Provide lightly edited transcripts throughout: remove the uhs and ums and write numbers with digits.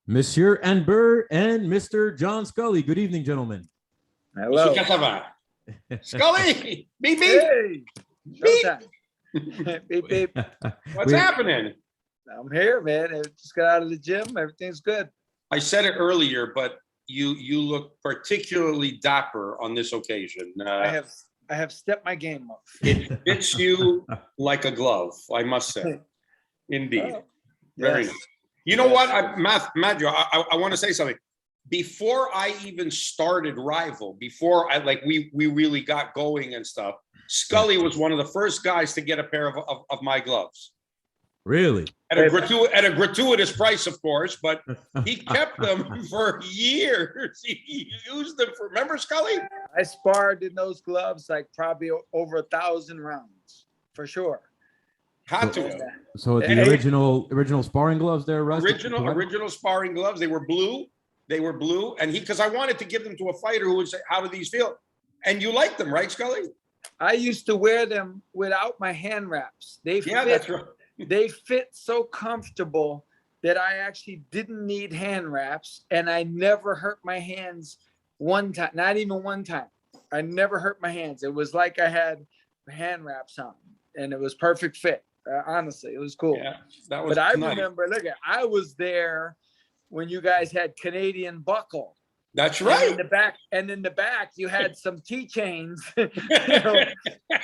Monsieur Anber and Mr. John Scully. Good evening, gentlemen. Hello. Scully, beep, beep. Hey, Beep. showtime. Beep, beep. What's happening? I'm here, man. I just got out of the gym. Everything's good. I said it earlier, but you look particularly dapper on this occasion. I have stepped my game up. It fits you like a glove, I must say. Indeed. Oh, Very yes. nice. You know what, Matthew, I want to say something. Before I even started Rival, before we really got going and stuff, Scully was one of the first guys to get a pair of my gloves. Really? At a gratuitous price, of course, but he kept them for years. He used them for, remember, Scully? I sparred in those gloves like probably over 1,000 rounds, for sure. Had to. So the original sparring gloves there, Russ? Original sparring gloves. They were blue. And because I wanted to give them to a fighter who would say, how do these feel? And you like them, right, Scully? I used to wear them without my hand wraps. That's right. They fit so comfortable that I actually didn't need hand wraps, and I never hurt my hands one time, not even one time. I never hurt my hands. It was like I had hand wraps on, and it was perfect fit. Honestly, it was cool. Yeah, that was. But I remember, I was there when you guys had Canadian Buckle. That's right. And in the back, you had some keychains,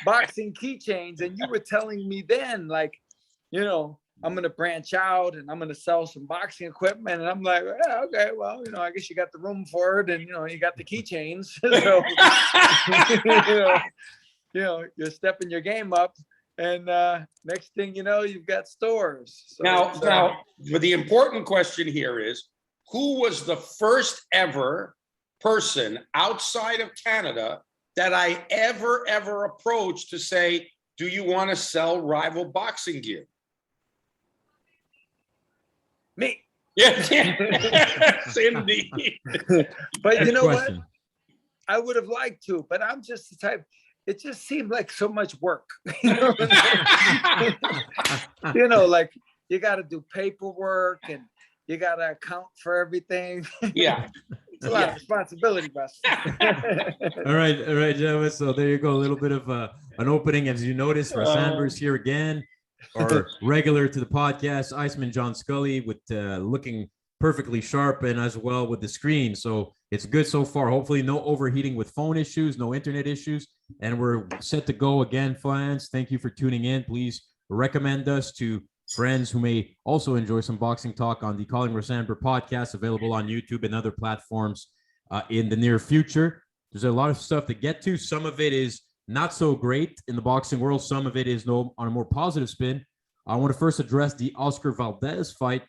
boxing keychains, and you were telling me then, like, I'm going to branch out and I'm going to sell some boxing equipment. And I'm like, yeah, okay, well, I guess you got the room for it. And, you got the keychains. So, you're stepping your game up. And next thing you know, you've got stores. So, now, but the important question here is, who was the first ever person outside of Canada that I ever approached to say, do you want to sell Rival boxing gear? Me. Yes, indeed. But you know what? I would have liked to, but I'm just the type. It just seemed like so much work. Like you got to do paperwork and you got to account for everything. Yeah. It's a lot of responsibility, Russ. All right, gentlemen. So there you go. A little bit of an opening. As you notice, Russ Anber is here again. Our regular to the podcast, Iceman John Scully, with looking perfectly sharp and as well with the screen. So it's good so far. Hopefully no overheating with phone issues, no internet issues. And we're set to go again, fans. Thank you for tuning in. Please recommend us to friends who may also enjoy some boxing talk on the Calling Russ Anber podcast, available on YouTube and other platforms in the near future. There's a lot of stuff to get to. Some of it is not so great in the boxing world. Some of it is on a more positive spin. I want to first address the Oscar Valdez fight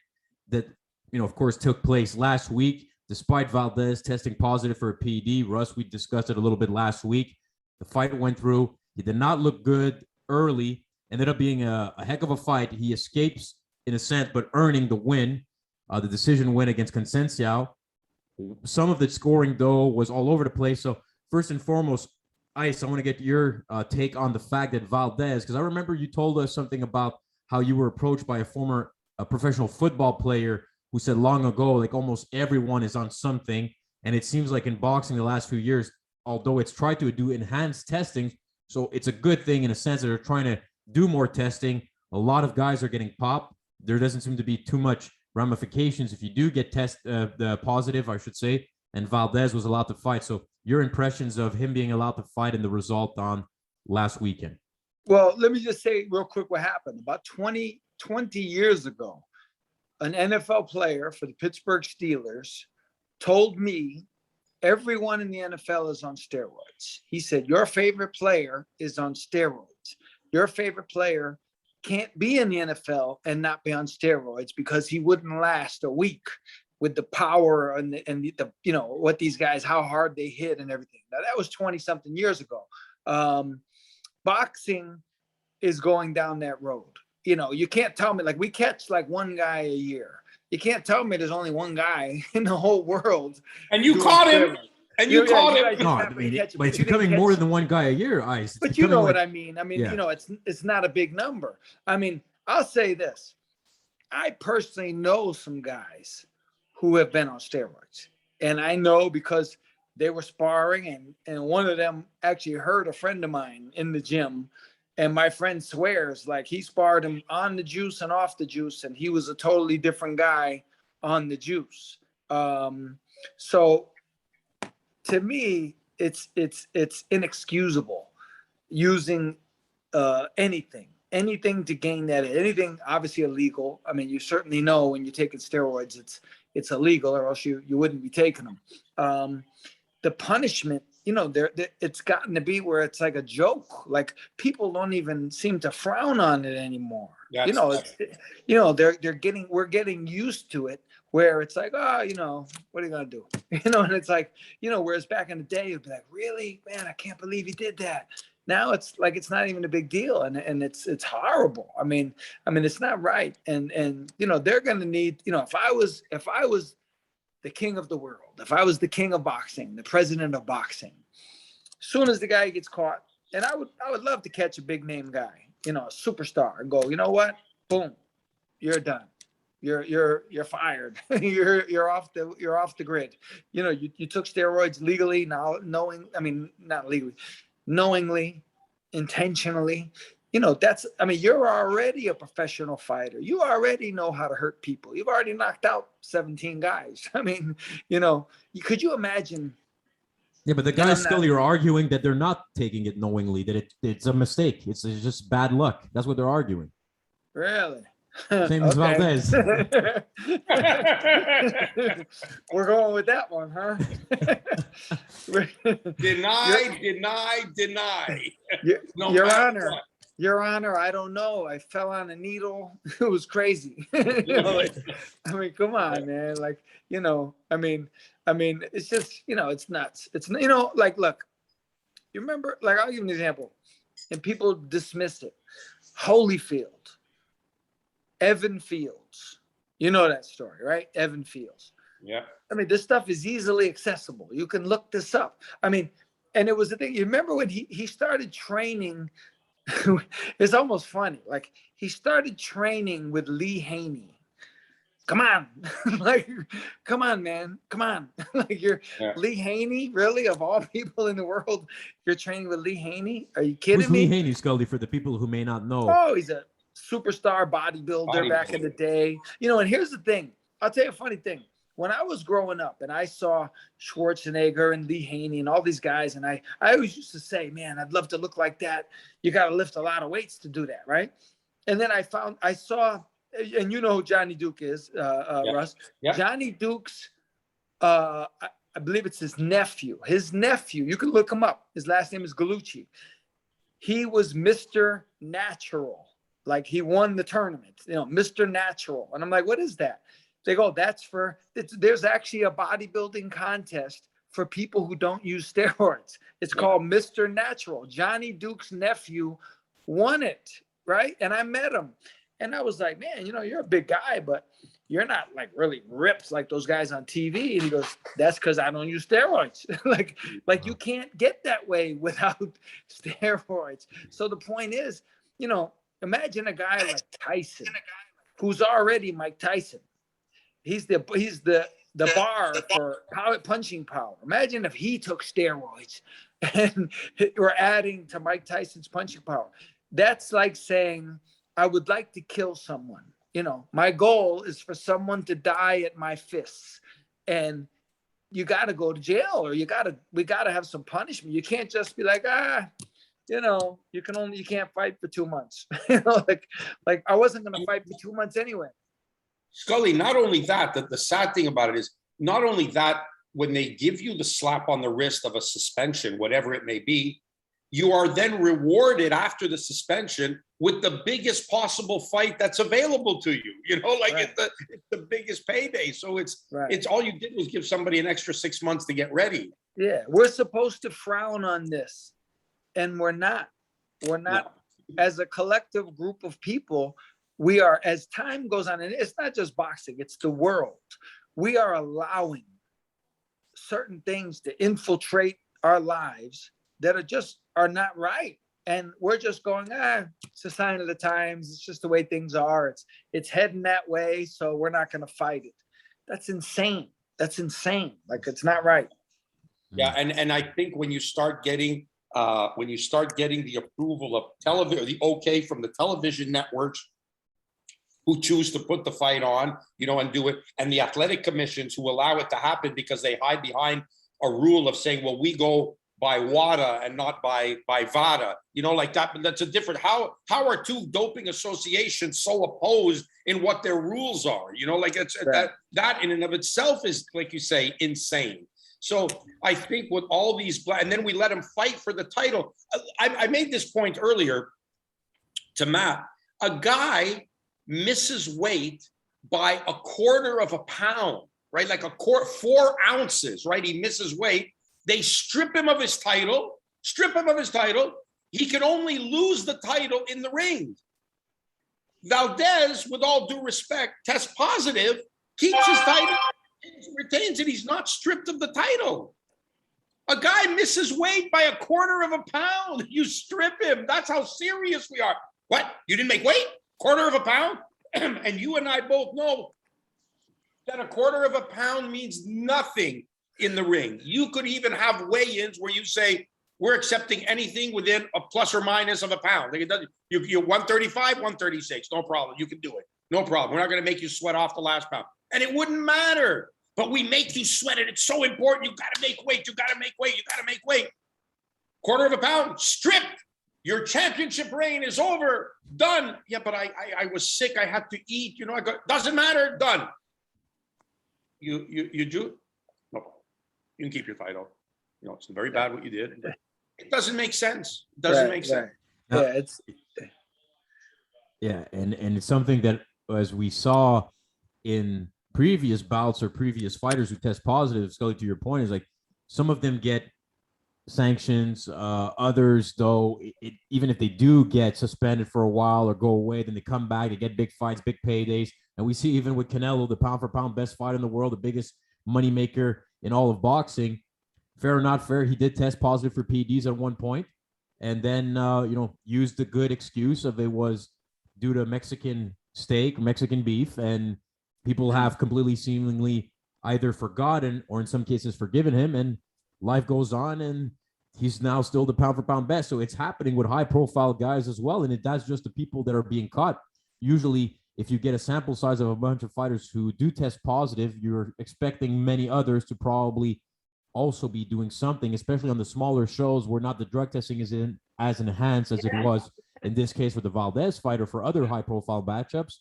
that, of course, took place last week. Despite Valdez testing positive for a PD, Russ, we discussed it a little bit last week. The fight went through. He did not look good early. Ended up being a heck of a fight. He escapes, in a sense, but earning the win, the decision win against Conceicao. Some of the scoring, though, was all over the place. So first and foremost, Ice, I want to get your take on the fact that Valdez, because I remember you told us something about how you were approached by a former professional football player who said long ago, like almost everyone is on something. And it seems like in boxing the last few years, although it's tried to do enhanced testing, so it's a good thing in a sense that they're trying to do more testing. A lot of guys are getting popped. There doesn't seem to be too much ramifications if you do get the positive, I should say. And Valdez was allowed to fight. So your impressions of him being allowed to fight and the result on last weekend. Well, let me just say real quick what happened. About 20 years ago, an NFL player for the Pittsburgh Steelers told me everyone in the NFL is on steroids. He said, your favorite player is on steroids. Your favorite player can't be in the NFL and not be on steroids because he wouldn't last a week with the power and the what these guys, how hard they hit and everything. Now that was 20 something years ago. Boxing is going down that road. You can't tell me, like, we catch like one guy a year. You can't tell me there's only one guy in the whole world. And you caught him. And you caught him. No, but it's becoming more than one guy a year, Ice. But you know what I mean. I mean, it's not a big number. I mean, I'll say this. I personally know some guys who have been on steroids. And I know because they were sparring, and one of them actually hurt a friend of mine in the gym. And my friend swears like he sparred him on the juice and off the juice, and he was a totally different guy on the juice. So to me, it's inexcusable using anything to gain that, anything obviously illegal. I mean, you certainly know when you're taking steroids, it's illegal, or else you wouldn't be taking them. The punishment, it's gotten to be where it's like a joke. Like people don't even seem to frown on it anymore. We're getting used to it, where it's like, oh, what are you gonna do? And it's like, whereas back in the day, you'd be like, really, man, I can't believe he did that. Now it's like it's not even a big deal, and it's horrible. I mean, it's not right. And they're gonna need, if I was the king of the world, if I was the king of boxing, the president of boxing, as soon as the guy gets caught, and I would love to catch a big name guy, a superstar, and go, you know what? Boom, you're done. You're fired. you're off the grid. You took steroids legally, now not legally, knowingly, intentionally. You're already a professional fighter. You already know how to hurt people. You've already knocked out 17 guys. Could you imagine? Yeah, but the guys Scully are arguing that they're not taking it knowingly, that it's a mistake. It's just bad luck. That's what they're arguing. Really? Same as Valdez. We're going with that one, huh? Deny. Your Honor, I don't know. I fell on a needle. It was crazy. Come on, man. It's just, it's nuts. It's, look, you remember, I'll give you an example, and people dismiss it. Holyfield, Evan Fields. You know that story, right? Evan Fields. Yeah. This stuff is easily accessible. You can look this up. And it was the thing. You remember when he started training? It's almost funny. Like, he started training with Lee Haney. Come on. Come on, man. Come on. Lee Haney, really? Of all people in the world, you're training with Lee Haney? Are you kidding me? Lee Haney, Scully, for the people who may not know? Oh, he's a superstar bodybuilder back in the day. And here's the thing. I'll tell you a funny thing. When I was growing up and I saw Schwarzenegger and Lee Haney and all these guys, and I always used to say, man, I'd love to look like that. You got to lift a lot of weights to do that, right? And then I saw, and you know who Johnny Duke is, Russ. Yeah. Johnny Duke's, I believe it's his nephew. His nephew, you can look him up. His last name is Gallucci. He was Mr. Natural. Like, he won the tournament, Mr. Natural. And I'm like, what is that? They go, there's actually a bodybuilding contest for people who don't use steroids. It's called Mr. Natural. Johnny Duke's nephew won it, right? And I met him. And I was like, man, you're a big guy, but you're not like really ripped like those guys on TV. And he goes, that's because I don't use steroids. like you can't get that way without steroids. So the point is, imagine a guy like Tyson, who's already Mike Tyson. He's the bar for punching power. Imagine if he took steroids and we're adding to Mike Tyson's punching power. That's like saying, I would like to kill someone. My goal is for someone to die at my fists, and you got to go to jail, or we got to have some punishment. You can't just be like, you can't fight for 2 months. like I wasn't going to fight for 2 months anyway. Scully, not only that, the sad thing about it is, not only that, when they give you the slap on the wrist of a suspension, whatever it may be, you are then rewarded after the suspension with the biggest possible fight that's available to you. Right. It's the biggest payday. So it's all you did was give somebody an extra 6 months to get ready. Yeah, we're supposed to frown on this, and we're not. We're not. No. As a collective group of people, we are, as time goes on, and it's not just boxing, it's the world. We are allowing certain things to infiltrate our lives that are not right. And we're just going, it's a sign of the times. It's just the way things are. It's heading that way. So we're not going to fight it. That's insane. That's insane. Like, it's not right. Yeah, and I think when you start getting the approval of television, the okay from the television networks who choose to put the fight on, and do it, and the athletic commissions who allow it to happen because they hide behind a rule of saying, well, we go by WADA and not by VADA, like that. But that's a different. How are two doping associations so opposed in what their rules are? Like it's Right. that in and of itself is, like you say, insane. So I think with all these, and then we let them fight for the title. I made this point earlier to Matt. A guy misses weight by a quarter of a pound, right? Like 4 ounces, right? He misses weight. They strip him of his title. He can only lose the title in the ring. Valdez, with all due respect, tests positive, keeps his title, retains it. He's not stripped of the title. A guy misses weight by a quarter of a pound. You strip him. That's how serious we are. What? You didn't make weight? Quarter of a pound? And you and I both know that a quarter of a pound means nothing in the ring. You could even have weigh-ins where you say, we're accepting anything within a plus or minus of a pound. Like you're 135, 136, no problem. You can do it. No problem. We're not going to make you sweat off the last pound. And it wouldn't matter. But we make you sweat it. It's so important. You got to make weight. You got to make weight. Quarter of a pound, stripped. Your championship reign is over. Done. Yeah, but I was sick. I had to eat. Doesn't matter. Done. You do? No problem. You can keep your title. It's very bad what you did. It doesn't make sense. It doesn't make sense. Yeah, and it's something that, as we saw in previous bouts or previous fighters who test positive, Scully, to your point, is like some of them get sanctions. Others, though, even if they do get suspended for a while or go away, then they come back, they get big fights, big paydays. And we see even with Canelo, the pound for pound best fighter in the world, the biggest moneymaker in all of boxing. Fair or not fair, he did test positive for PEDs at one point, and then used the good excuse of it was due to Mexican steak, Mexican beef, and people have completely seemingly either forgotten or in some cases forgiven him, and life goes on, and he's now still the pound for pound best. So it's happening with high profile guys as well, and that's just the people that are being caught. Usually, if you get a sample size of a bunch of fighters who do test positive, you're expecting many others to probably also be doing something, especially on the smaller shows where not the drug testing is as enhanced as it was in this case with the Valdez fighter for other high profile matchups.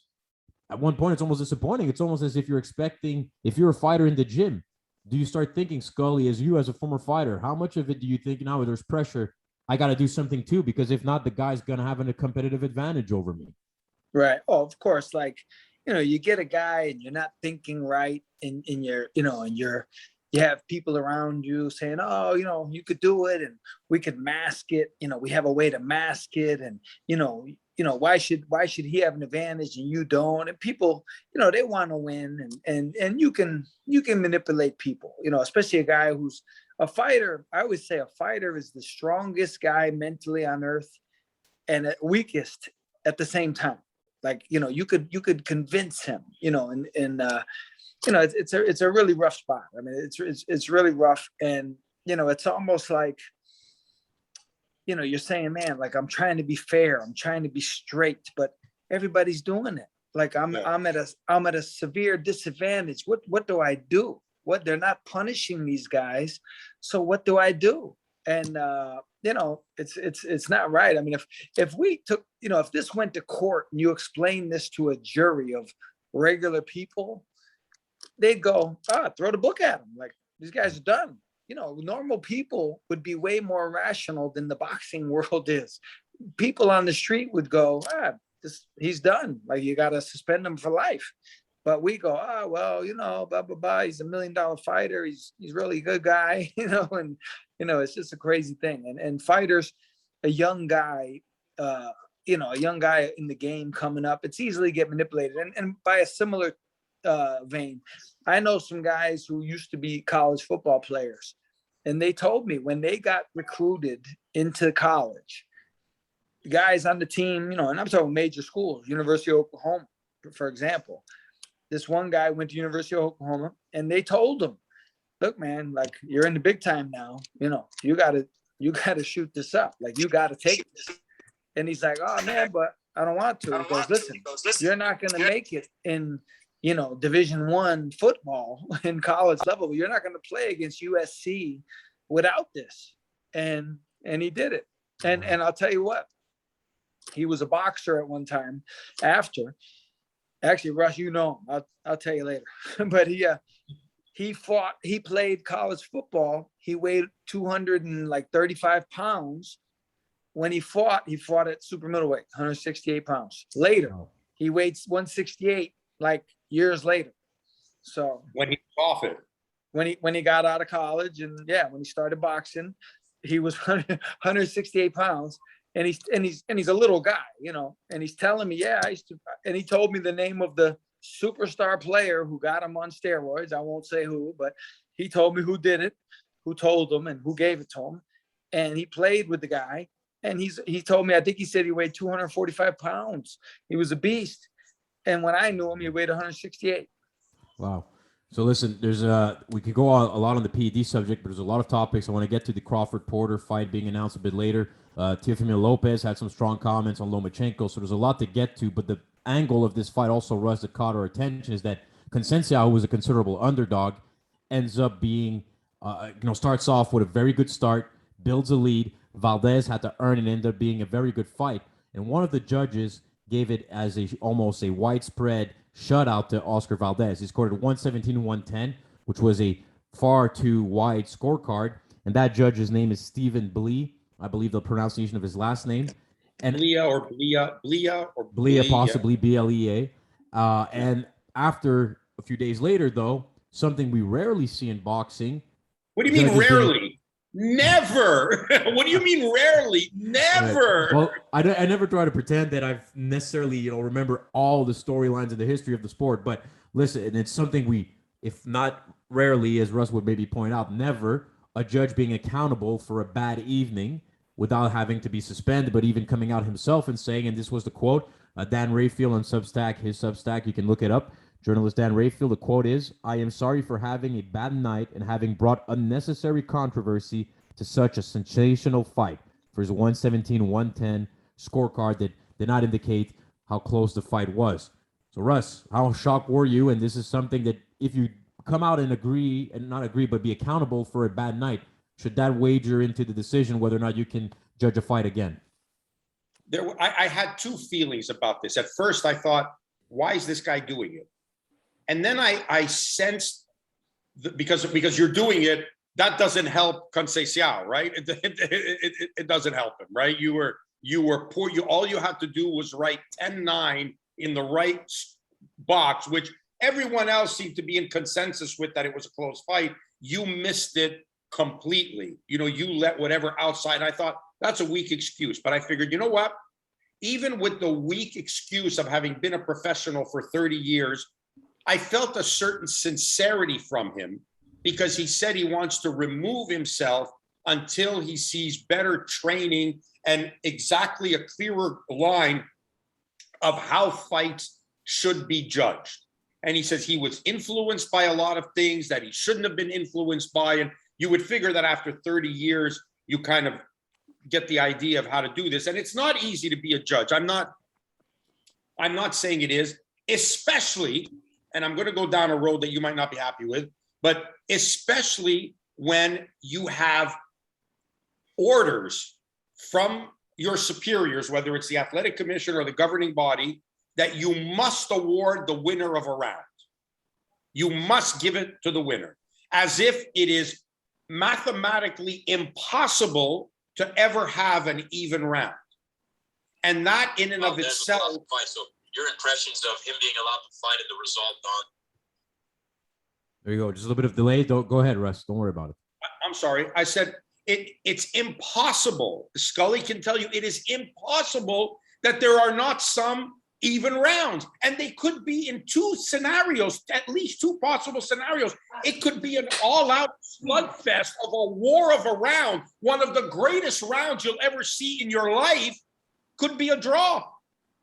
At one point, it's almost disappointing. It's almost as if you're expecting, if you're a fighter in the gym, do you start thinking, Scully, as a former fighter, how much of it do you think now there's pressure? I got to do something too, because if not, the guy's going to have a competitive advantage over me. Right. Oh, of course. Like, you get a guy and you're not thinking right in your, and you have people around you saying, oh, you could do it and we could mask it. We have a way to mask it. And, why should he have an advantage and you don't? And people, they want to win, and you can manipulate people, especially a guy who's a fighter. I always say a fighter is the strongest guy mentally on earth and weakest at the same time. Like, you could convince him, it's a really rough spot. I mean, it's really rough. And, it's almost like, you're saying, man, like, I'm trying to be fair. I'm trying to be straight, but everybody's doing it. Like I'm at a severe disadvantage. What do I do? They're not punishing these guys. So what do I do? And, it's not right. I mean, if we took, if this went to court and you explained this to a jury of regular people, they'd go, throw the book at them. Like, these guys are done. Normal people would be way more rational than the boxing world is. People on the street would go, he's done. Like, you got to suspend him for life. But we go, blah, blah, blah. He's $1 million fighter. He's really a good guy, and, it's just a crazy thing. And fighters, a young guy in the game coming up, it's easily get manipulated. And by a similar vein, I know some guys who used to be college football players, and they told me when they got recruited into college, guys on the team, and I'm talking major schools, University of Oklahoma, for example, this one guy went to University of Oklahoma, and they told him, look, man, like, you're in the big time now. You know, you gotta shoot this up. Like, you gotta take this. And he's like, oh man, but I don't want to. He goes, listen, you're not gonna make it in, you know, Division I football in college level. You're not gonna play against USC without this. And he did it. And I'll tell you what, he was a boxer at one time after. Actually, Russ, you know him. I'll tell you later. But he played college football. He weighed 235 pounds. When he fought at super middleweight, 168 pounds. Later, he weighed 168, like years later. So when he was off it. When he got out of college, and when he started boxing, he was 168 pounds. And he's a little guy, you know, and he's telling me, and he told me the name of the superstar player who got him on steroids. I won't say who, but he told me who did it, who told him, and who gave it to him. And he played with the guy, and he told me, I think he said he weighed 245 pounds. He was a beast. And when I knew him, he weighed 168. Wow. So listen, there's we could go on a lot on the PED subject, but there's a lot of topics. I want to get to the Crawford Porter fight being announced a bit later. Teofimo Lopez had some strong comments on Lomachenko, so there's a lot to get to. But the angle of this fight also, Russ, that caught our attention is that Conceicao, who was a considerable underdog, ends up being, starts off with a very good start, builds a lead. Valdez had to earn it, ended up being a very good fight. And one of the judges gave it as almost a widespread shutout to Oscar Valdez. He scored at 117-110, which was a far too wide scorecard. And that judge's name is Stephen Blea. I believe the pronunciation of his last name. And Blea, possibly Blea. And after a few days later, though, something we rarely see in boxing. What do you mean rarely? Never. What do you mean rarely? Never. Right. Well, I never try to pretend that I've necessarily, remember all the storylines in the history of the sport. But listen, and it's something we, if not rarely, as Russ would maybe point out, never a judge being accountable for a bad evening without having to be suspended, but even coming out himself and saying, and this was the quote, Dan Rayfield on Substack, his Substack, you can look it up. Journalist Dan Rayfield, the quote is, "I am sorry for having a bad night and having brought unnecessary controversy to such a sensational fight." For his 117-110 scorecard that did not indicate how close the fight was. So Russ, how shocked were you? And this is something that if you come out and not agree, but be accountable for a bad night, should that wager into the decision whether or not you can judge a fight again? I had two feelings about this. At first, I thought, why is this guy doing it? And then I sensed, because you're doing it, that doesn't help Conceicao, right? It doesn't help him, right? You were poor. All you had to do was write 10-9 in the right box, which everyone else seemed to be in consensus with that it was a close fight. You missed it completely. You let whatever outside. I thought that's a weak excuse, but I figured, you know what? Even with the weak excuse of having been a professional for 30 years, I felt a certain sincerity from him because he said he wants to remove himself until he sees better training and exactly a clearer line of how fights should be judged. And he says he was influenced by a lot of things that he shouldn't have been influenced by. And you would figure that after 30 years, you kind of get the idea of how to do this. And it's not easy to be a judge. I'm not saying it is, especially, and I'm going to go down a road that you might not be happy with, but especially when you have orders from your superiors, whether it's the athletic commission or the governing body, that you must award the winner of a round. You must give it to the winner, as if it is mathematically impossible to ever have an even round. And that in and of itself. So your impressions of him being allowed to fight and the result on. There you go. Just a little bit of delay. Go ahead, Russ. Don't worry about it. I'm sorry. I said it's impossible. Scully can tell you it is impossible that there are not some even rounds. And they could be in two scenarios, at least two possible scenarios. It could be an all-out slugfest of a war of a round. One of the greatest rounds you'll ever see in your life could be a draw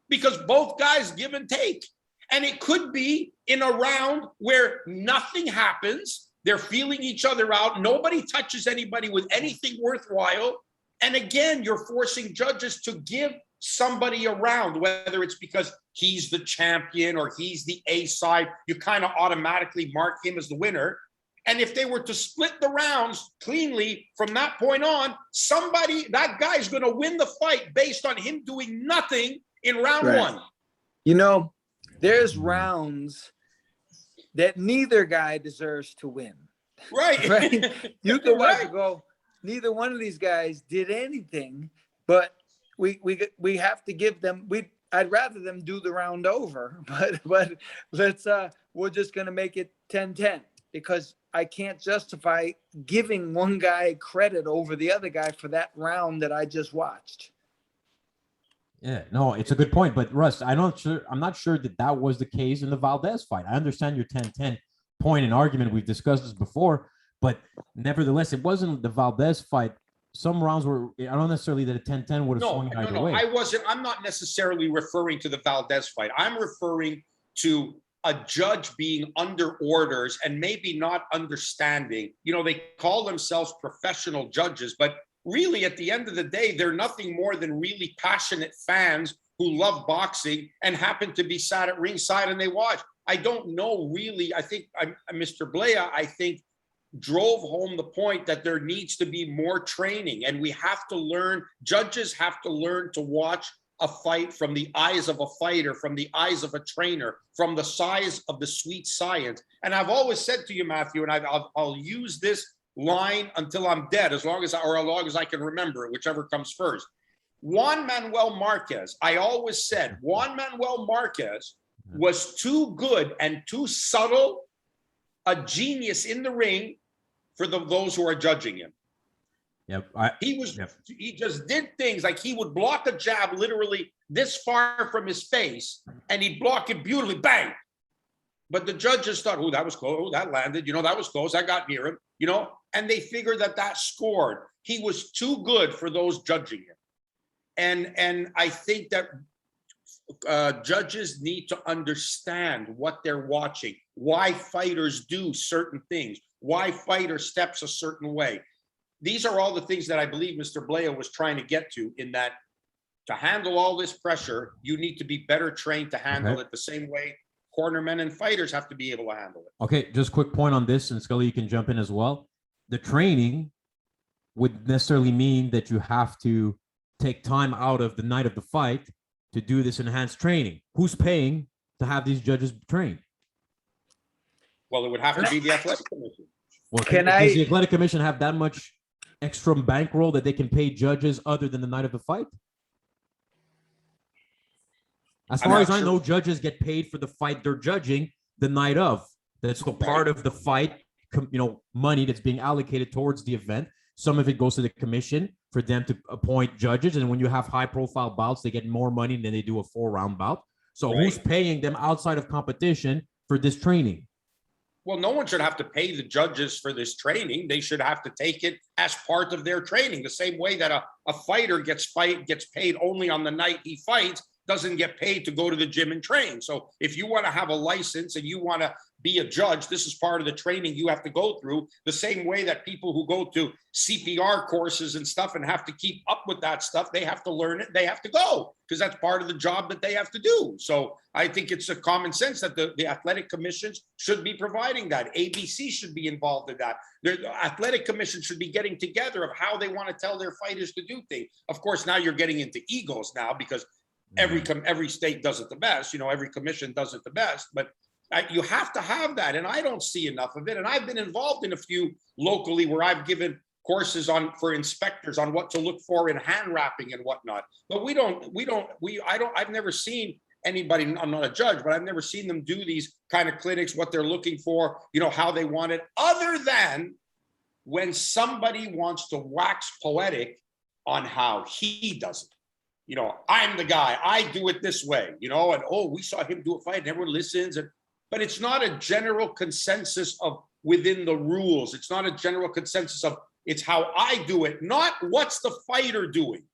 because both guys give and take. And it could be in a round where nothing happens. They're feeling each other out. Nobody touches anybody with anything worthwhile. And again, you're forcing judges to give somebody a round, whether it's because he's the champion or he's the A side. You kind of automatically mark him as the winner. And if they were to split the rounds cleanly from that point on, that guy's going to win the fight based on him doing nothing in round one. You know, there's rounds that neither guy deserves to win. Right. Right. You can watch and go, neither one of these guys did anything, but we have to give them, I'd rather them do the round over, but let's, we're just going to make it 10-10 because I can't justify giving one guy credit over the other guy for that round that I just watched. Yeah, no, it's a good point. But Russ, I'm not sure that was the case in the Valdez fight. I understand your 10-10 point and argument. We've discussed this before, but nevertheless, it wasn't the Valdez fight. Some rounds were, I don't necessarily that a 10-10 would have swung either way. I'm not necessarily referring to the Valdez fight. I'm referring to a judge being under orders and maybe not understanding. You know, they call themselves professional judges, but really at the end of the day, they're nothing more than really passionate fans who love boxing and happen to be sat at ringside and they watch. I don't know really. I think Mr. Blea, I think, drove home the point that there needs to be more training and we have to learn, judges have to learn to watch a fight from the eyes of a fighter, from the eyes of a trainer, from the size of the sweet science. And I've always said to you, Matthew, and I'll use this line until I'm dead, as long as I can remember it, whichever comes first. Juan Manuel Marquez, I always said Juan Manuel Marquez was too good and too subtle a genius in the ring for those who are judging him. Yep. He just did things like he would block a jab literally this far from his face and he'd block it beautifully, bang. But the judges thought, oh, that was close, oh, that landed, that was close, I got near him, and they figured that scored. He was too good for those judging him. And I think that judges need to understand what they're watching, why fighters do certain things, why fighter steps a certain way. These are all the things that I believe Mr. Blea was trying to get to, in that to handle all this pressure, you need to be better trained to handle it the same way cornermen and fighters have to be able to handle it. Okay, just quick point on this, and Scully, you can jump in as well. The training would necessarily mean that you have to take time out of the night of the fight to do this enhanced training. Who's paying to have these judges trained? Well, it would have to be the athletic commission. Well, does the athletic commission have that much extra bankroll that they can pay judges other than the night of the fight? As far as I know, judges get paid for the fight they're judging the night of. That's a part of the fight, money that's being allocated towards the event. Some of it goes to the commission for them to appoint judges. And when you have high profile bouts, they get more money than they do a 4-round bout. So who's paying them outside of competition for this training? Well, no one should have to pay the judges for this training. They should have to take it as part of their training. The same way that a fighter gets paid only on the night he fights, doesn't get paid to go to the gym and train. So if you want to have a license and you want to be a judge, this is part of the training you have to go through. The same way that people who go to CPR courses and stuff and have to keep up with that stuff, they have to learn it. They have to go because that's part of the job that they have to do. So I think it's a common sense that the athletic commissions should be providing that. ABC should be involved in that. The athletic commission should be getting together of how they want to tell their fighters to do things. Of course, now you're getting into egos now because every state does it the best. Every commission does it the best, but you have to have that. And I don't see enough of it. And I've been involved in a few locally where I've given courses for inspectors on what to look for in hand wrapping and whatnot. But I've never seen anybody, I'm not a judge, but I've never seen them do these kind of clinics, what they're looking for, how they want it, other than when somebody wants to wax poetic on how he does it. I'm the guy, I do it this way, and we saw him do a fight and everyone listens. But it's not a general consensus of within the rules. It's not a general consensus of it's how I do it, not what's the fighter doing.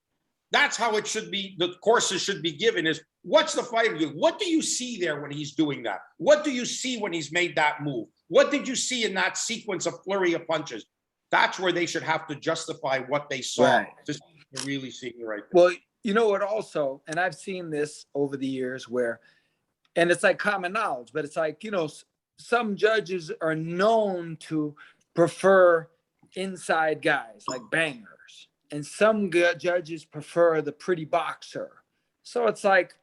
That's how it should be. The courses should be given is what's the fighter doing? What do you see there when he's doing that? What do you see when he's made that move? What did you see in that sequence of flurry of punches? That's where they should have to justify what they saw Right. to see if they're really seeing the right thing. Well, you know what also, and I've seen this over the years where, and it's like common knowledge, but it's like, you know, some judges are known to prefer inside guys like bangers. And some judges prefer the pretty boxer. So it's like,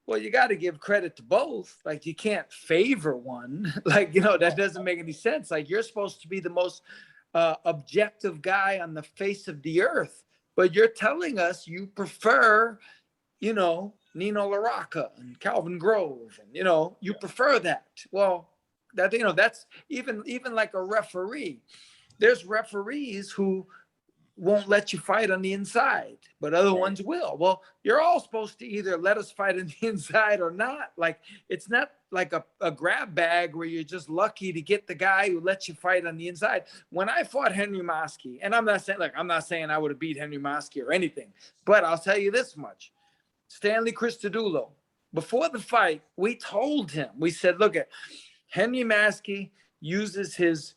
well, you got to give credit to both. Like, you can't favor one. Like, you know, that doesn't make any sense. Like, you're supposed to be the most objective guy on the face of the earth, but you're telling us you prefer, you know, Nino LaRocca and Calvin Grove, and, you know, you prefer that. Well, that, you know, that's even like a referee. There's referees who won't let you fight on the inside, but other ones will. Well, you're all supposed to either let us fight on the inside or not. Like, it's not like a grab bag where you're just lucky to get the guy who lets you fight on the inside. When I fought Henry Mosky, and I'm not saying I would have beat Henry Mosky or anything, but I'll tell you this much. Stanley Christodoulou, before the fight, we told him, we said, look, at Henry Mosky uses his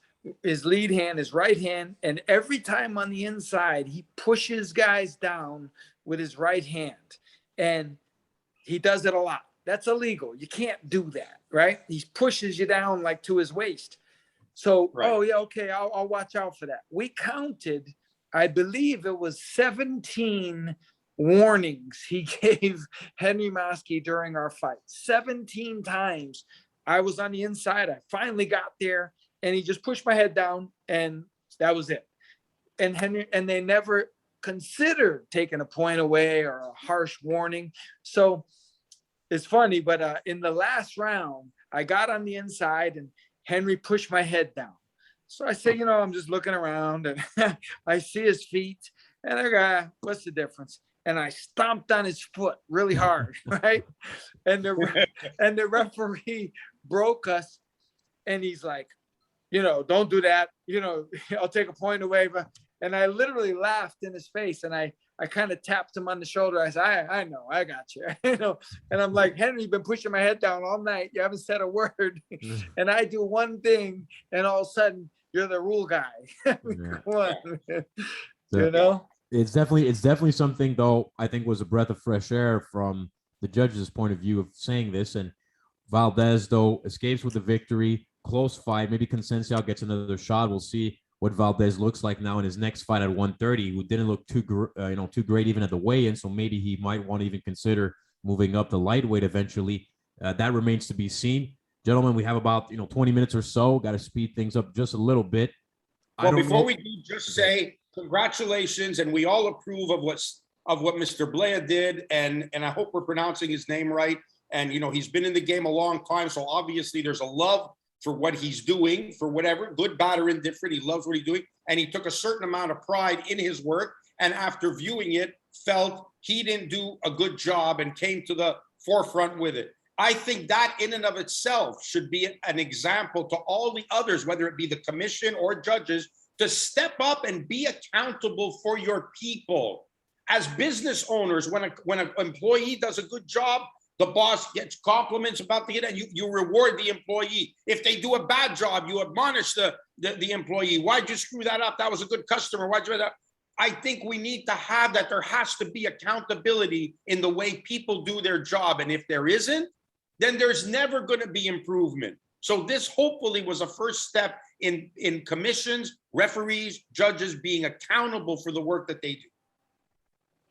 lead hand, his right hand, and every time on the inside, he pushes guys down with his right hand. And he does it a lot. That's illegal. You can't do that, right? He pushes you down like to his waist. So, right. Oh, yeah, okay, I'll watch out for that. We counted, I believe it was 17 warnings he gave Henry Mosky during our fight. 17 times. I was on the inside. I finally got there. And he just pushed my head down, and that was it. And they never considered taking a point away or a harsh warning. So it's funny, but in the last round, I got on the inside, and Henry pushed my head down. So I said, you know, I'm just looking around, and I see his feet, and I go, what's the difference? And I stomped on his foot really hard, right? And the referee broke us, and he's like, you know, don't do that. You know, I'll take a point away. And I literally laughed in his face, and I kind of tapped him on the shoulder. I said, I know, I got you. You know, and I'm like, Henry, you've been pushing my head down all night. You haven't said a word. And I do one thing, and all of a sudden, you're the rule guy. Come on. You know? It's definitely something, though, I think was a breath of fresh air from the judge's point of view of saying this. And Valdez, though, escapes with the victory. Close fight. Maybe Conceicao gets another shot. We'll see what Valdez looks like now in his next fight at 130, who didn't look too great even at the weigh-in. So maybe he might want to even consider moving up to lightweight eventually. That remains to be seen. Gentlemen, we have about 20 minutes or so. Got to speed things up just a little bit. Well, before we do, just say congratulations, and we all approve of what Mr. Blea did, and I hope we're pronouncing his name right. And he's been in the game a long time, so obviously there's a love for what he's doing, for whatever, good, bad, or indifferent. He loves what he's doing. And he took a certain amount of pride in his work. And after viewing it, felt he didn't do a good job and came to the forefront with it. I think that in and of itself should be an example to all the others, whether it be the commission or judges, to step up and be accountable for your people. As business owners, when an employee does a good job, the boss gets compliments about the and you reward the employee. If they do a bad job, you admonish the employee. Why'd you screw that up? That was a good customer. Why'd you do that? I think we need to have that. There has to be accountability in the way people do their job. And if there isn't, then there's never going to be improvement. So this hopefully was a first step in commissions, referees, judges being accountable for the work that they do.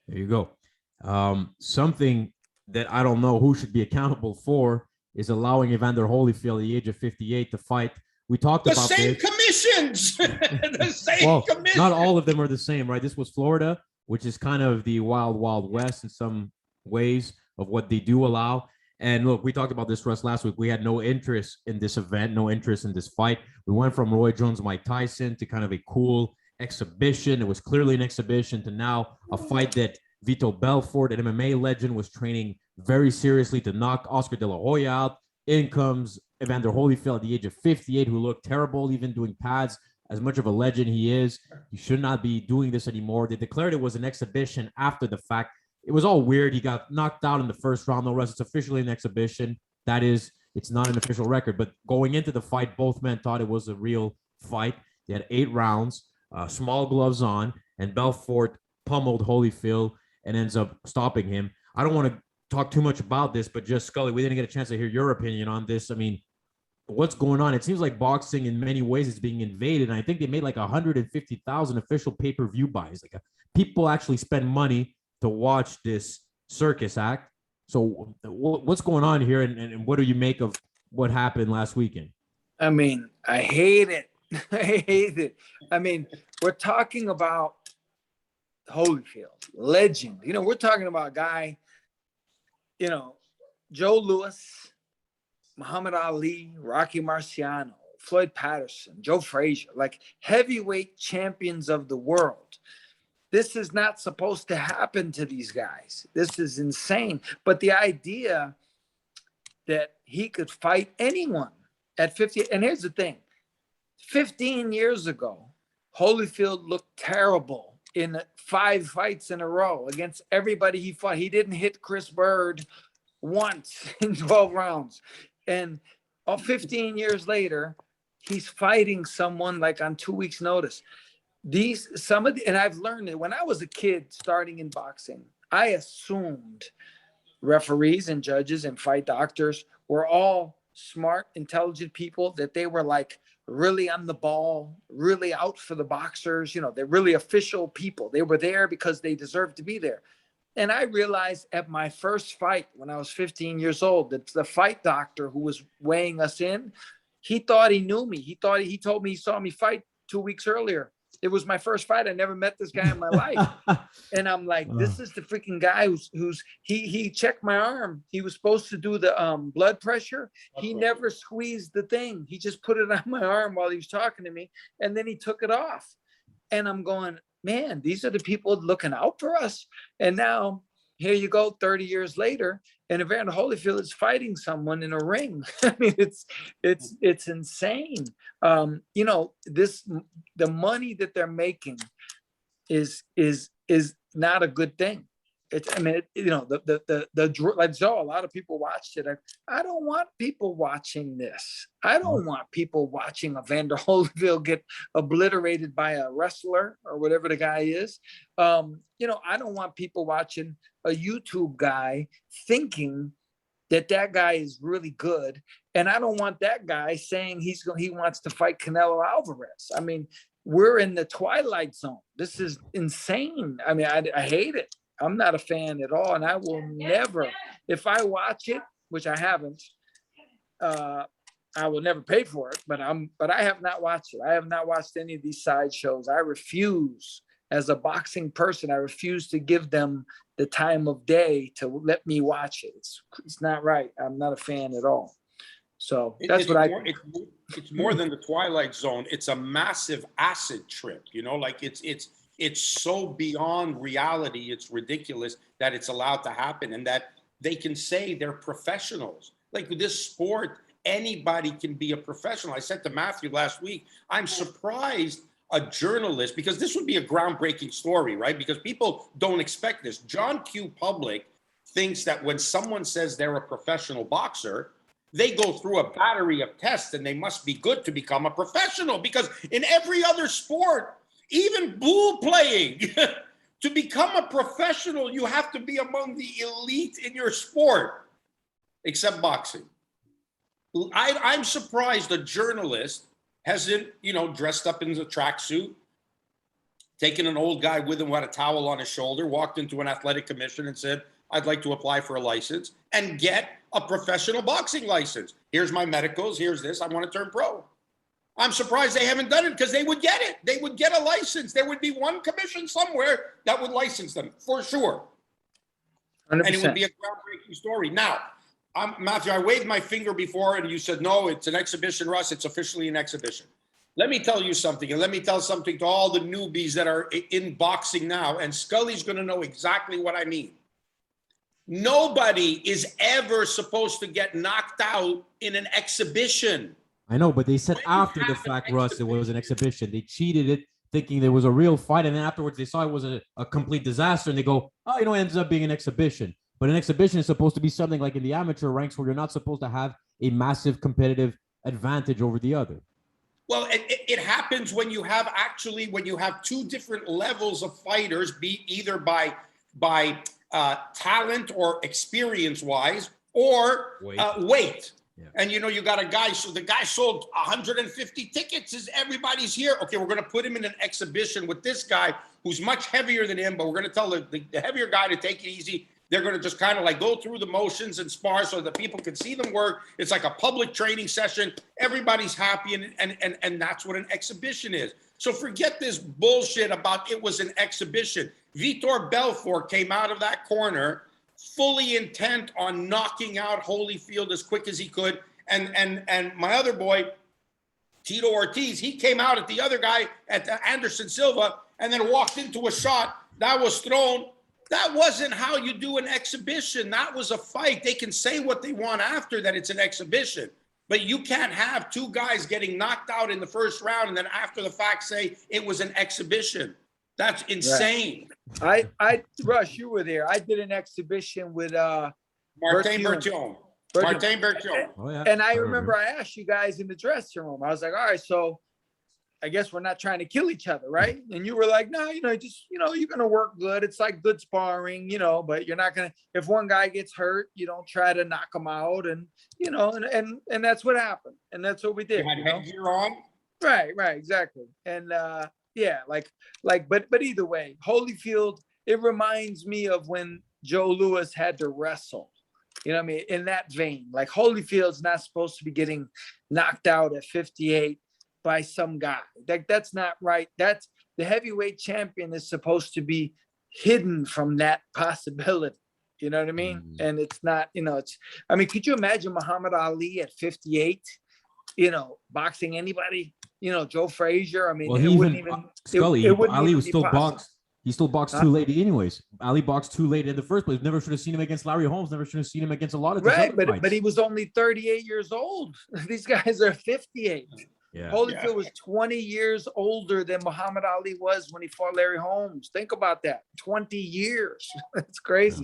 There you go. Something that I don't know who should be accountable for is allowing Evander Holyfield at the age of 58 to fight. We talked about the same this. Commissions. The same commissions. Not all of them are the same, right? This was Florida, which is kind of the wild, wild west in some ways of what they do allow. And look, we talked about this, Russ, last week. We had no interest in this event, no interest in this fight. We went from Roy Jones, Mike Tyson to kind of a cool exhibition. It was clearly an exhibition to now a fight that Vito Belfort, an MMA legend, was training very seriously to knock Oscar De La Hoya out. In comes Evander Holyfield at the age of 58, who looked terrible, even doing pads. As much of a legend he is, he should not be doing this anymore. They declared it was an exhibition after the fact. it was all weird. He got knocked out in the first round, though, Russ. It's officially an exhibition. That is, it's not an official record. But going into the fight, both men thought it was a real fight. They had 8 rounds, small gloves on, and Belfort pummeled Holyfield and ends up stopping him. I don't want to talk too much about this, but just Scully, we didn't get a chance to hear your opinion on this. I mean, what's going on? It seems like boxing in many ways is being invaded. And I think they made like 150,000 official pay-per-view buys. Like people actually spend money to watch this circus act. So what's going on here? And what do you make of what happened last weekend? I mean, I hate it. I hate it. I mean, we're talking about Holyfield, legend. You know, we're talking about a guy, you know, Joe Louis, Muhammad Ali, Rocky Marciano, Floyd Patterson, Joe Frazier, like heavyweight champions of the world. This is not supposed to happen to these guys. This is insane. But the idea that he could fight anyone at 50, and here's the thing, 15 years ago, Holyfield looked terrible in 5 fights in a row against everybody he fought. He didn't hit Chris Bird once in 12 rounds. And 15 years later, he's fighting someone like on 2 weeks' notice. And I've learned that when I was a kid starting in boxing, I assumed referees and judges and fight doctors were all smart, intelligent people, that they were like really on the ball, really out for the boxers. You know, they're really official people. They were there because they deserved to be there. And I realized at my first fight when I was 15 years old, that the fight doctor who was weighing us in, he thought he knew me. He told me he saw me fight 2 weeks earlier. It was my first fight. I never met this guy in my life. And I'm like, this is the freaking guy he checked my arm. He was supposed to do the blood pressure. He never squeezed the thing. He just put it on my arm while he was talking to me. And then he took it off. And I'm going, man, these are the people looking out for us. And now here you go 30 years later, and Evander Holyfield is fighting someone in a ring. I mean, it's insane. You know, the money that they're making is not a good thing. You know, like Joe, a lot of people watched it. I don't want people watching this. I don't want people watching Evander Holyfield get obliterated by a wrestler or whatever the guy is. You know, I don't want people watching a YouTube guy thinking that guy is really good. And I don't want that guy saying he wants to fight Canelo Alvarez. I mean, we're in the twilight zone. This is insane. I mean, I hate it. I'm not a fan at all. And I will never, if I watch it, which I haven't, I will never pay for it, but I have not watched it. I have not watched any of these side shows. I refuse, as a boxing person, I refuse to give them the time of day to let me watch it. It's not right. I'm not a fan at all. So that's what it's more than the twilight zone. It's a massive acid trip, you know, like it's so beyond reality. It's ridiculous that it's allowed to happen, and that they can say they're professionals. Like with this sport, anybody can be a professional. I said to Matthew last week, I'm surprised a journalist, because this would be a groundbreaking story, right? Because people don't expect this. John Q. Public thinks that when someone says they're a professional boxer, they go through a battery of tests and they must be good to become a professional, because in every other sport, even bull playing, to become a professional, you have to be among the elite in your sport, except boxing. I'm surprised a journalist hasn't, you know, dressed up in a tracksuit, taken an old guy with him who had a towel on his shoulder, walked into an athletic commission and said, I'd like to apply for a license and get a professional boxing license. Here's my medicals. Here's this. I want to turn pro. I'm surprised they haven't done it, because they would get it. They would get a license. There would be one commission somewhere that would license them for sure. 100%. And it would be a groundbreaking story. Now, Matthew, I waved my finger before and you said, no, it's an exhibition, Russ. It's officially an exhibition. Let me tell you something, and let me tell something to all the newbies that are in boxing now, and Scully's going to know exactly what I mean. Nobody is ever supposed to get knocked out in an exhibition. I know, but they said after the fact, Russ, it was an exhibition. They cheated it thinking there was a real fight, and then afterwards they saw it was a complete disaster, and they go, oh, it ends up being an exhibition. But an exhibition is supposed to be something like in the amateur ranks where you're not supposed to have a massive competitive advantage over the other. Well, it happens when you have two different levels of fighters, be either by talent or experience wise, or weight. Yeah. And you got a guy. So the guy sold 150 tickets. Is everybody's here? Okay, we're going to put him in an exhibition with this guy who's much heavier than him. But we're going to tell the heavier guy to take it easy. They're going to just kind of like go through the motions and spar so that people can see them work. It's like a public training session. Everybody's happy, and that's what an exhibition is. So forget this bullshit about it was an exhibition. Vito Belfort came out of that corner fully intent on knocking out Holyfield as quick as he could. And my other boy, Tito Ortiz, he came out at the other guy, at Anderson Silva, and then walked into a shot that was thrown. That wasn't how you do an exhibition. That was a fight. They can say what they want after that it's an exhibition. But you can't have two guys getting knocked out in the first round and then after the fact say it was an exhibition. That's insane. Right. Russ, you were there. I did an exhibition with Martin Bertillon. Martin Bertillon. Oh, yeah. And I remember I asked you guys in the dressing room. I was like, all right, so I guess we're not trying to kill each other, right? And you were like, no, just, you're going to work good. It's like good sparring, but you're not going to, if one guy gets hurt, you don't try to knock him out. And, and that's what happened. And that's what we did. You had headgear on? Right, exactly. And, but either way, Holyfield, it reminds me of when Joe Louis had to wrestle, in that vein. Like Holyfield's not supposed to be getting knocked out at 58 by some guy. That's not right. That's the heavyweight champion is supposed to be hidden from that possibility. You know what I mean? Mm-hmm. And it's not, could you imagine Muhammad Ali at 58, boxing anybody? Joe Frazier. Ali was still boxed. He still boxed too late anyways. Ali boxed too late in the first place. Never should have seen him against Larry Holmes. Never should have seen him against a lot of but he was only 38 years old. These guys are 58. Yeah. Holyfield was 20 years older than Muhammad Ali was when he fought Larry Holmes. Think about that. 20 years. It's crazy.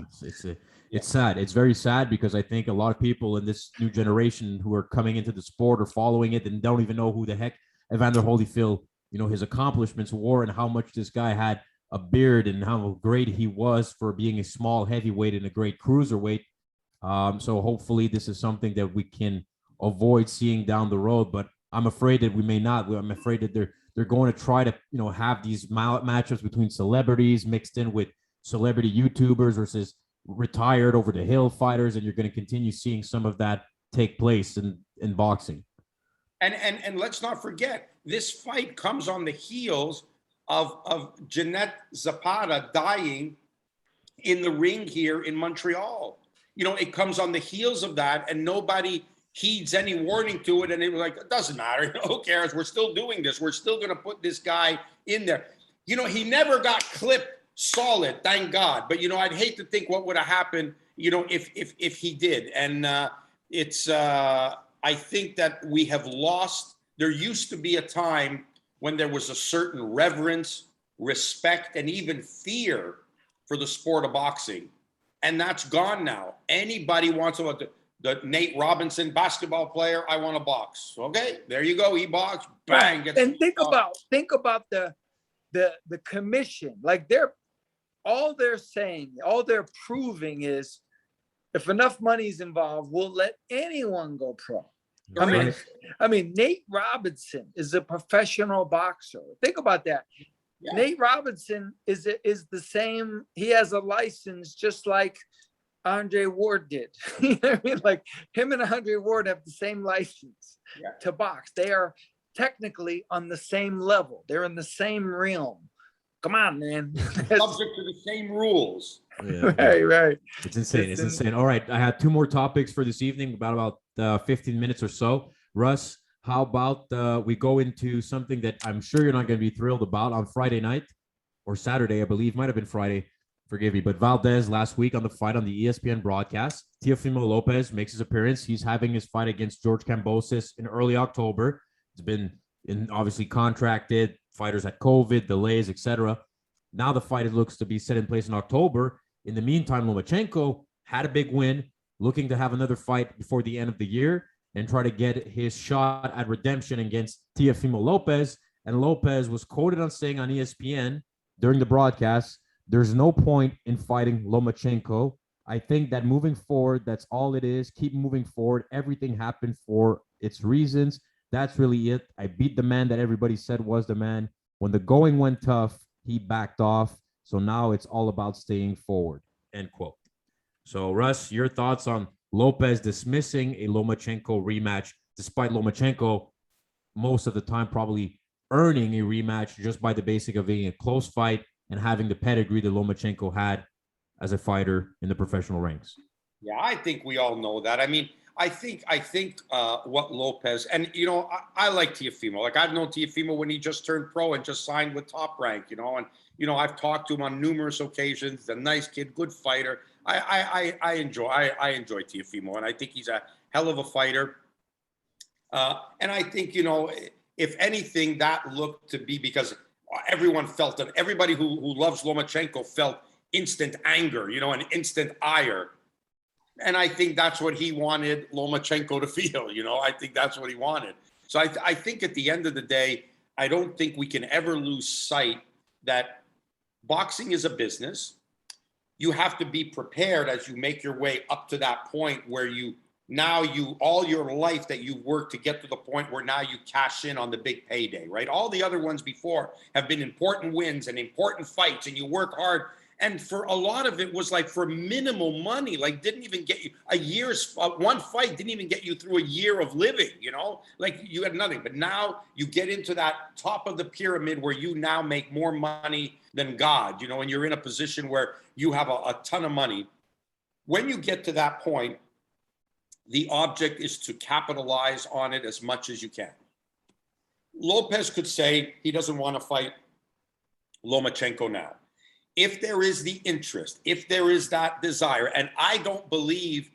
It's sad. It's very sad because I think a lot of people in this new generation who are coming into the sport or following it and don't even know who the heck Evander Holyfield, his accomplishments were and how much this guy had a beard and how great he was for being a small heavyweight and a great cruiserweight. So hopefully this is something that we can avoid seeing down the road, but I'm afraid that we may not. I'm afraid that they're going to try to, have these matchups between celebrities mixed in with celebrity YouTubers versus retired over the hill fighters, and you're going to continue seeing some of that take place in boxing. And let's not forget, this fight comes on the heels of Jeanette Zapata dying in the ring here in Montreal. It comes on the heels of that, and nobody heeds any warning to it, and it was like, it doesn't matter, who cares, we're still doing this, we're still going to put this guy in there. He never got clipped solid, thank God, but I'd hate to think what would have happened if he did. And I think that we have lost. There used to be a time when there was a certain reverence, respect, and even fear for the sport of boxing, and that's gone now. Anybody wants to the Nate Robinson basketball player, I want to box. Okay, there you go. He boxed, bang. And think about the commission. Like all they're saying, all they're proving is if enough money is involved, we'll let anyone go pro. I mean, Nate Robinson is a professional boxer. Think about that. Yeah. Nate Robinson is the same. He has a license just like Andre Ward did. You know what I mean? Like him and Andre Ward have the same license to box. They are technically on the same level. They're in the same realm. Come on, man. Subject to the same rules. Yeah. Right. It's insane. It's insane. All right. I had two more topics for this evening, about 15 minutes or so. Russ, how about we go into something that I'm sure you're not going to be thrilled about on Friday night or Saturday, I believe. Might have been Friday. Forgive me. But Valdez last week on the fight on the ESPN broadcast, Teofimo Lopez makes his appearance. He's having his fight against George Kambosos in early October. It's been obviously contracted. fighters had COVID, delays, etc. Now the fight looks to be set in place in October. In the meantime, Lomachenko had a big win, looking to have another fight before the end of the year and try to get his shot at redemption against Teofimo Lopez. And Lopez was quoted on saying on ESPN during the broadcast, there's no point in fighting Lomachenko. I think that moving forward, that's all it is. Keep moving forward. Everything happened for its reasons. That's really it. I beat the man that everybody said was the man. When the going went tough, he backed off. So now it's all about staying forward, end quote. So, Russ, your thoughts on Lopez dismissing a Lomachenko rematch, despite Lomachenko most of the time probably earning a rematch just by the basic of being a close fight and having the pedigree that Lomachenko had as a fighter in the professional ranks? Yeah, I think we all know that. I mean, I think what Lopez, and, you know, I like Teofimo. Like, I've known Teofimo when he just turned pro and just signed with Top Rank, you know, and, you know, I've talked to him on numerous occasions. He's a nice kid, good fighter. I enjoy Teofimo, and I think he's a hell of a fighter. And I think, you know, if anything, that looked to be because everyone felt it. Everybody who loves Lomachenko felt instant anger, you know, and instant ire. And I think that's what he wanted Lomachenko to feel, you know. I think that's what he wanted. So I think at the end of the day, I don't think we can ever lose sight that boxing is a business. You have to be prepared as you make your way up to that point where all your life that you've worked to get to the point where now you cash in on the big payday, right? All the other ones before have been important wins and important fights, and you work hard. And for a lot of it was like for minimal money, like didn't even get you one fight didn't even get you through a year of living, you know, like you had nothing. But now you get into that top of the pyramid where you now make more money than God, you know, and you're in a position where you have a ton of money. When you get to that point, the object is to capitalize on it as much as you can. Lopez could say he doesn't want to fight Lomachenko now. If there is the interest, if there is that desire, and I don't believe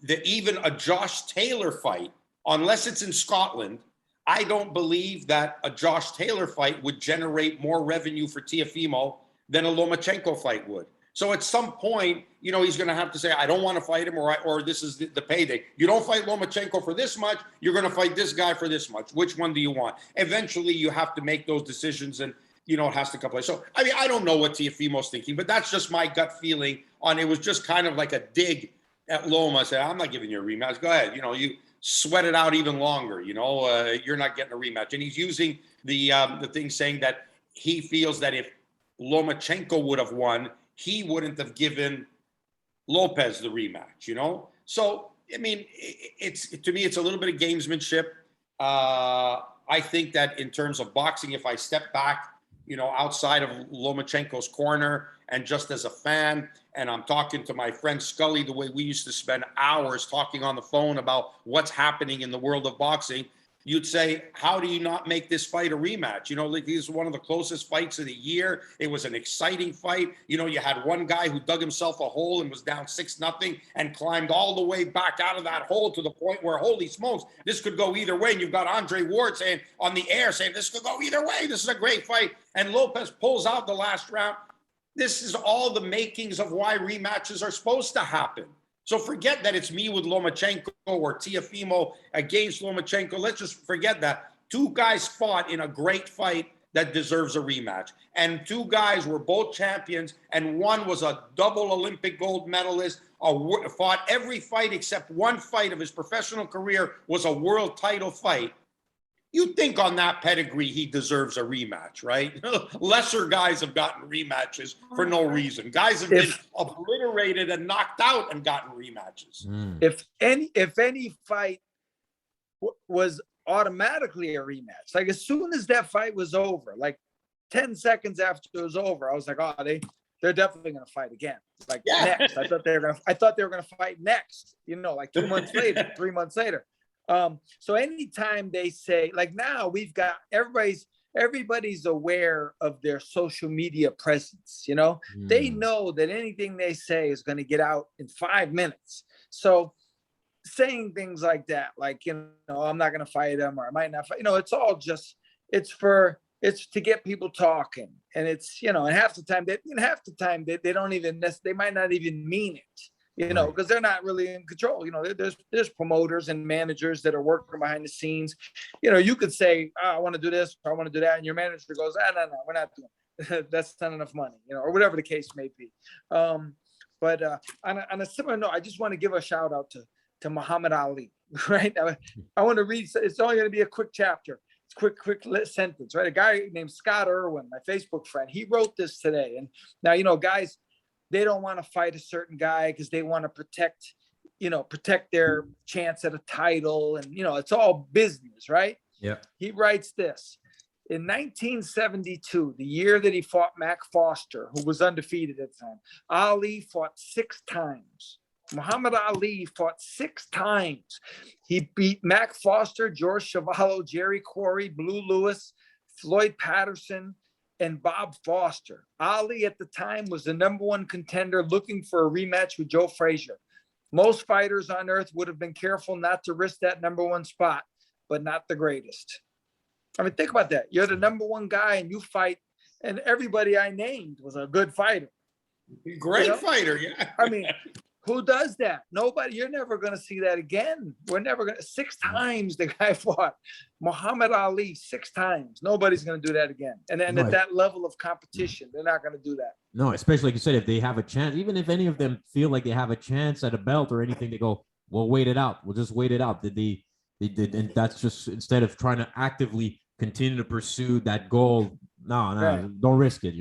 that even a Josh Taylor fight, unless it's in Scotland, I don't believe that a Josh Taylor fight would generate more revenue for Teofimo than a Lomachenko fight would. So at some point, you know, he's going to have to say, I don't want to fight him, or this is the payday. You don't fight Lomachenko for this much, you're going to fight this guy for this much. Which one do you want? Eventually, you have to make those decisions, and you know, it has to come play. So, I mean, I don't know what Teofimo's thinking, but that's just my gut feeling on it. Was just kind of like a dig at Loma. I said, I'm not giving you a rematch. Go ahead. You know, you sweat it out even longer. You know, you're not getting a rematch. And he's using the thing saying that he feels that if Lomachenko would have won, he wouldn't have given Lopez the rematch, you know? So, I mean, to me, it's a little bit of gamesmanship. I think that in terms of boxing, if I step back, you know, outside of Lomachenko's corner and just as a fan, and I'm talking to my friend Scully the way we used to spend hours talking on the phone about what's happening in the world of boxing, you'd say, how do you not make this fight a rematch? You know, like, this is one of the closest fights of the year. It was an exciting fight. You know, you had one guy who dug himself a hole and was down 6-0 and climbed all the way back out of that hole to the point where, holy smokes, this could go either way. And you've got Andre Ward saying on the air, saying this could go either way. This is a great fight. And Lopez pulls out the last round. This is all the makings of why rematches are supposed to happen. So forget that it's me with Lomachenko or Teofimo against Lomachenko. Let's just forget that. Two guys fought in a great fight that deserves a rematch. And two guys were both champions, and one was a double Olympic gold medalist, fought every fight except one fight of his professional career was a world title fight. You think on that pedigree, he deserves a rematch, right? Lesser guys have gotten rematches for no reason. Guys have been obliterated and knocked out and gotten rematches. If any fight was automatically a rematch, like as soon as that fight was over, like 10 seconds after it was over, I was like, oh, they're definitely going to fight again. Like next, I thought they were going to fight next, you know, like 2 months later, 3 months later. So anytime they say, like, now we've got everybody's aware of their social media presence, you know, they know that anything they say is going to get out in 5 minutes. So saying things like that, like, you know, I'm not going to fight him, or I might not fight, you know, it's all just, it's for it's to get people talking. And it's, and half the time they don't even, they might not even mean it, because they're not really in control. There's promoters and managers that are working behind the scenes. You could say, I want to do this, or I want to do that. And your manager goes, no, we're not doing it. That's not enough money, or whatever the case may be. But on a similar note, I just want to give a shout out to Muhammad Ali, right? I want to read, it's only going to be a quick chapter. It's quick sentence, right? A guy named Scott Irwin, my Facebook friend, he wrote this today. And now, guys, they don't want to fight a certain guy because they want to protect their chance at a title. And, it's all business, right? Yeah. He writes this. In 1972, the year that he fought Mac Foster, who was undefeated at the time, Ali fought 6 times. Muhammad Ali fought 6 times. He beat Mac Foster, George Chuvalo, Jerry Quarry, Blue Lewis, Floyd Patterson, and Bob Foster. Ali at the time was the #1 contender looking for a rematch with Joe Frazier. Most fighters on earth would have been careful not to risk that #1 spot, but not the greatest. I mean, think about that. You're the #1 guy and you fight, and everybody I named was a good fighter. Great fighter, yeah. I mean, who does that? Nobody. You're never going to see that again. We're never going to. 6 times the guy fought Muhammad Ali 6 times. Nobody's going to do that again. And at that level of competition, they're not going to do that. No, especially like you said, if they have a chance, even if any of them feel like they have a chance at a belt or anything, they go, "We'll wait it out. We'll just wait it out." They did, and that's just instead of trying to actively continue to pursue that goal. No, Right. Don't risk it.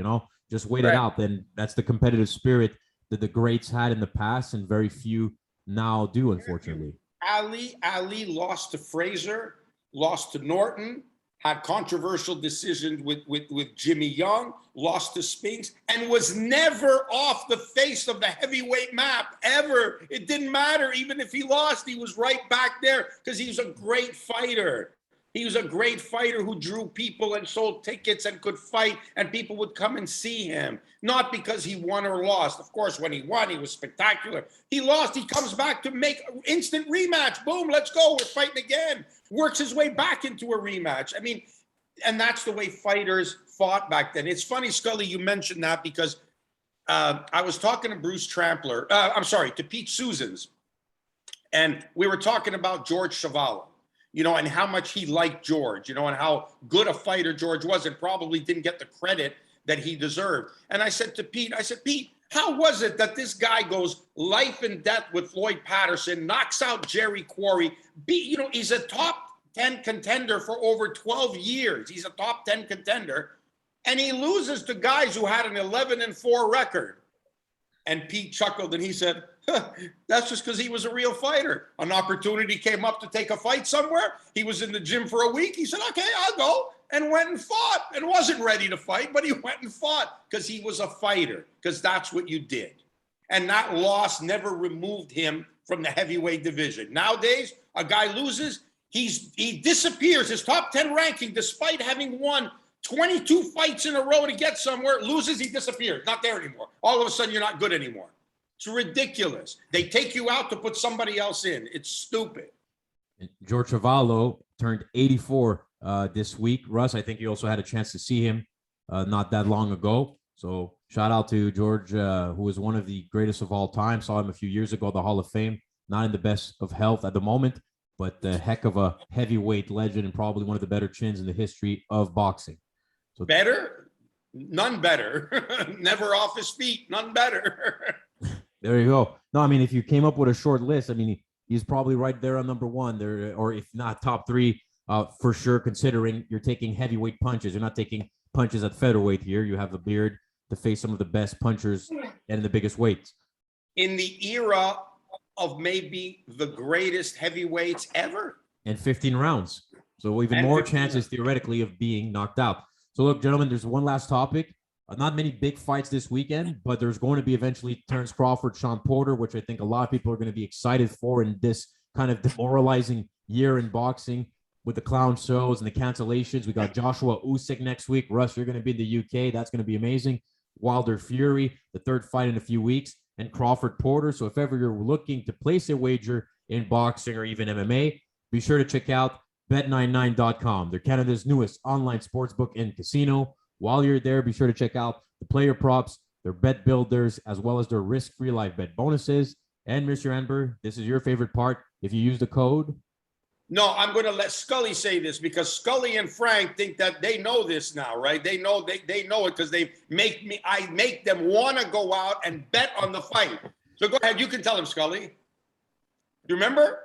Just wait it Right. out. Then that's the competitive spirit that the greats had in the past, and very few now do, unfortunately. Ali lost to Frazier, lost to Norton, had controversial decisions with Jimmy Young, lost to Spinks, and was never off the face of the heavyweight map, ever. It didn't matter. Even if he lost, he was right back there because he was a great fighter. He was a great fighter who drew people and sold tickets and could fight, and people would come and see him. Not because he won or lost. Of course, when he won, he was spectacular. He lost, he comes back to make an instant rematch. Boom, let's go, we're fighting again. Works his way back into a rematch. I mean, and that's the way fighters fought back then. It's funny, Scully, you mentioned that because I was talking to Bruce Trampler, to Pete Susans, and we were talking about George Chuvalo. And how much he liked George, and how good a fighter George was, and probably didn't get the credit that he deserved. And I said to Pete, Pete, how was it that this guy goes life and death with Floyd Patterson, knocks out Jerry Quarry, he's a top 10 contender for over 12 years. He's a top 10 contender, and he loses to guys who had an 11-4 record. And Pete chuckled and he said, that's just because he was a real fighter. An opportunity came up to take a fight somewhere. He was in the gym for a week. He said, okay, I'll go, and went and fought, and wasn't ready to fight, but he went and fought because he was a fighter, because that's what you did. And that loss never removed him from the heavyweight division. Nowadays, a guy loses, he disappears. His top 10 ranking, despite having won 22 fights in a row to get somewhere, loses, he disappears. Not there anymore. All of a sudden, you're not good anymore. It's ridiculous. They take you out to put somebody else in. It's stupid. George Chuvalo turned 84 this week. Russ, I think you also had a chance to see him not that long ago. So shout out to George, who is one of the greatest of all time. Saw him a few years ago at the Hall of Fame. Not in the best of health at the moment, but a heck of a heavyweight legend and probably one of the better chins in the history of boxing. So better? None better. Never off his feet. None better. There you go. No, I mean, if you came up with a short list, I mean, he's probably right there on #1 there, or if not top 3 for sure, considering you're taking heavyweight punches. You're not taking punches at featherweight here. You have a beard to face some of the best punchers and the biggest weights. In the era of maybe the greatest heavyweights ever. And 15 rounds. So even more chances theoretically of being knocked out. So look, gentlemen, there's one last topic. Not many big fights this weekend, but there's going to be eventually Terence Crawford, Sean Porter, which I think a lot of people are going to be excited for in this kind of demoralizing year in boxing with the clown shows and the cancellations. We got Joshua Usyk next week. Russ, you're going to be in the UK. That's going to be amazing. Wilder Fury, the 3rd fight in a few weeks, and Crawford Porter. So if ever you're looking to place a wager in boxing or even MMA, be sure to check out Bet99.com. They're Canada's newest online sportsbook and casino. While you're there, be sure to check out the player props, their bet builders, as well as their risk-free live bet bonuses. And Mr. Anber, this is your favorite part. If you use the code. No, I'm going to let Scully say this because Scully and Frank think that they know this now, right? They know it because I make them want to go out and bet on the fight. So go ahead, you can tell them, Scully. You remember?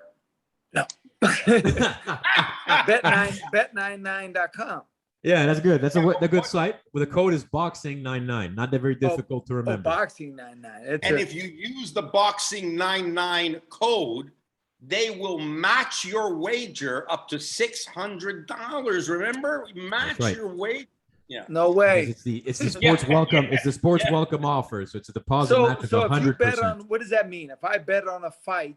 No. Bet99.com. Yeah, that's good. That's a good site. Well, the code is boxing99. Not that very difficult to remember. Boxing99. And if you use the boxing99 code, they will match your wager up to $600. Remember, match your wager. Yeah. No way. It's the sports welcome. It's the sports welcome offer. So it's a deposit match of 100%. If you bet on, what does that mean? If I bet on a fight,